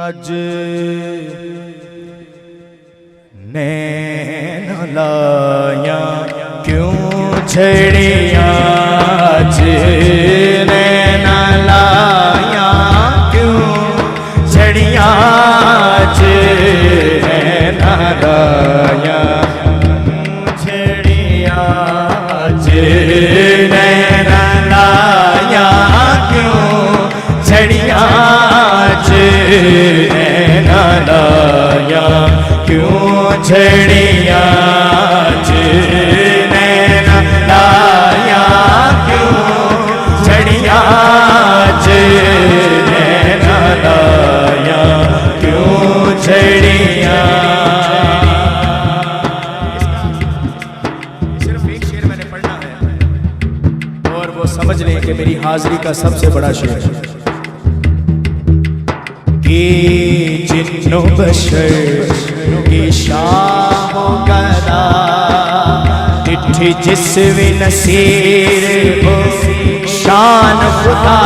अज नैन लाया क्यों छड़िया, अज नैन लाया क्यों छड़िया, अज नैन लाया छड़िया, अज नैन लाया क्यों छड़िया, अज नैन लाया क्यों छड़िया, अज नैन लाया क्यों छड़िया, अज नैन लाया क्यों छड़िया। सिर्फ एक शेर मैंने पढ़ना है और वो समझ लें कि मेरी हाजिरी का सबसे बड़ा शेर है कि जिन्नो बशर की शाम गदा डिठी जिसवे नसीर हो शान खुदा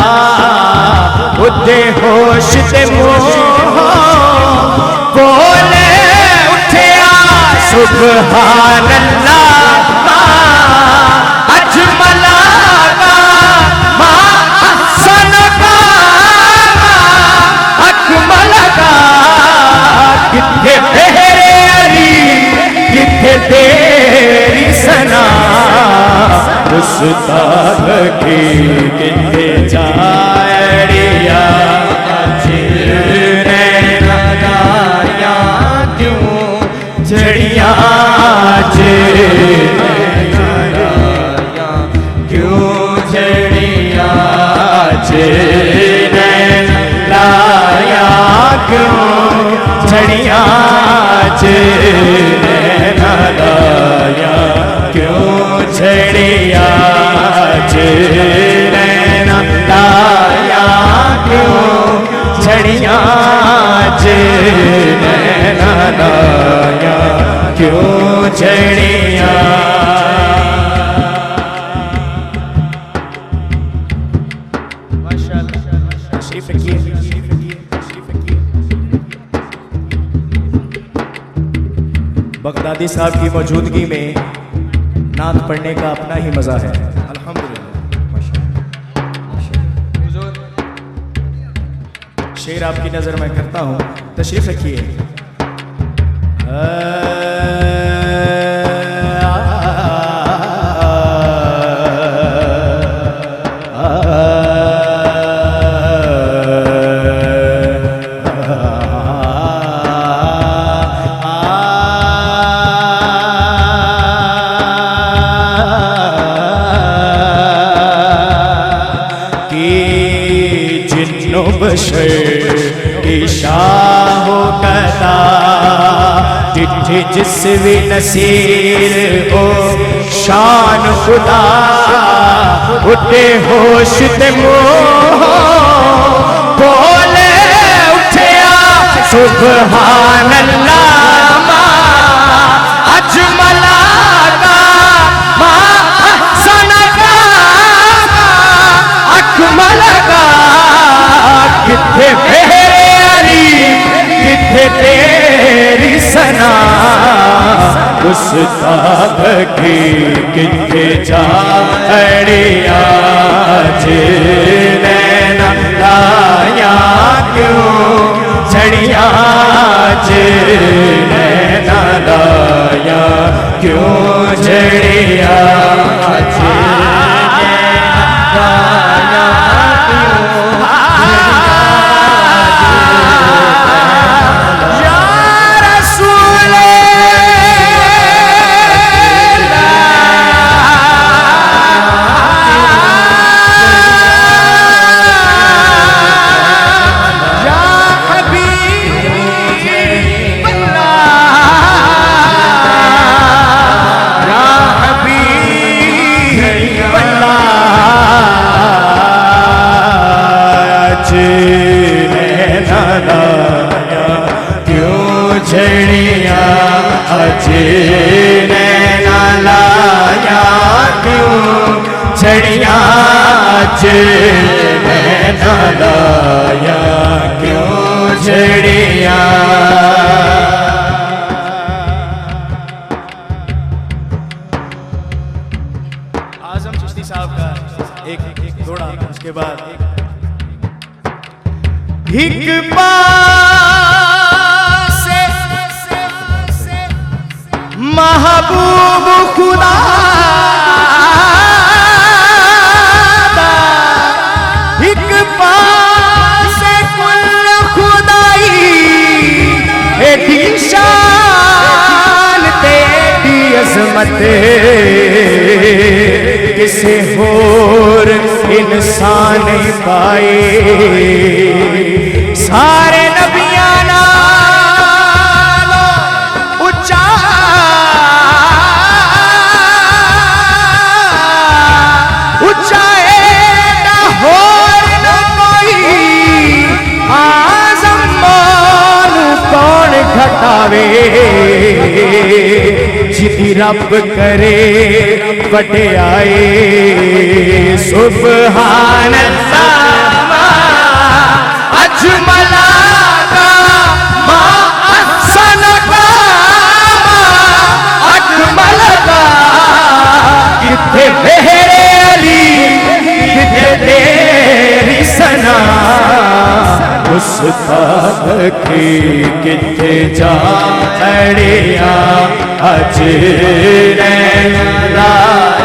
उदे होश ते मोह बोले उठिया सुभान अल्लाह अजमला मा अहसन का अकमल का किथे तेरे अली किथे तेरी सना उस्ताद की किथे जाड़िया, अज नैन लाया क्यों छड़िया, अज नैन लाया क्यों छड़िया, अज नैन लाया क्यों छड़िया, अज नैन लाया क्यों छड़िया, अज नैन लाया क्यों छड़िया, अज नैन लाया क्यों छड़िया। बगदादी साहब की मौजूदगी में नात पढ़ने का अपना ही मजा है। अल्हम्दुलिल्लाह। शेर आपकी नजर में करता हूं, तशरीफ रखिए। बशर की शाह कदा डिठी जिसवी नसीर हो शान खुदा उठे होश ते मोह बोले उठिया सुभान अल्लाह अजमला का मा अहसन का अकमल का किथे तेरे अली किथे तेरी सना उस्ताद की किथे जाड़िया, अज नैन लाया क्यों छड़िया, अज नैन लाया क्यों छड़िया, अज नैन लाया छड़िया, अज नैन लाया क्यों छड़िया, अज नैन लाया क्यों छड़िया। एक पास महबूब खुदा एक पास कुल खुदाई एडी शान तेरी अजमत किसे होर इंसान पाए सारे नबियां नालों उच्चा उच्चा एडा होर न कोई आज़म मानू कौन घटावे जिदी रब करे वड्याई सुभान अल्लाह अजमला का मा अहसन का अकमल का किथे मेरे अली किथे तेरी सना मुस्तफा की किथे जा अड़िया अज ला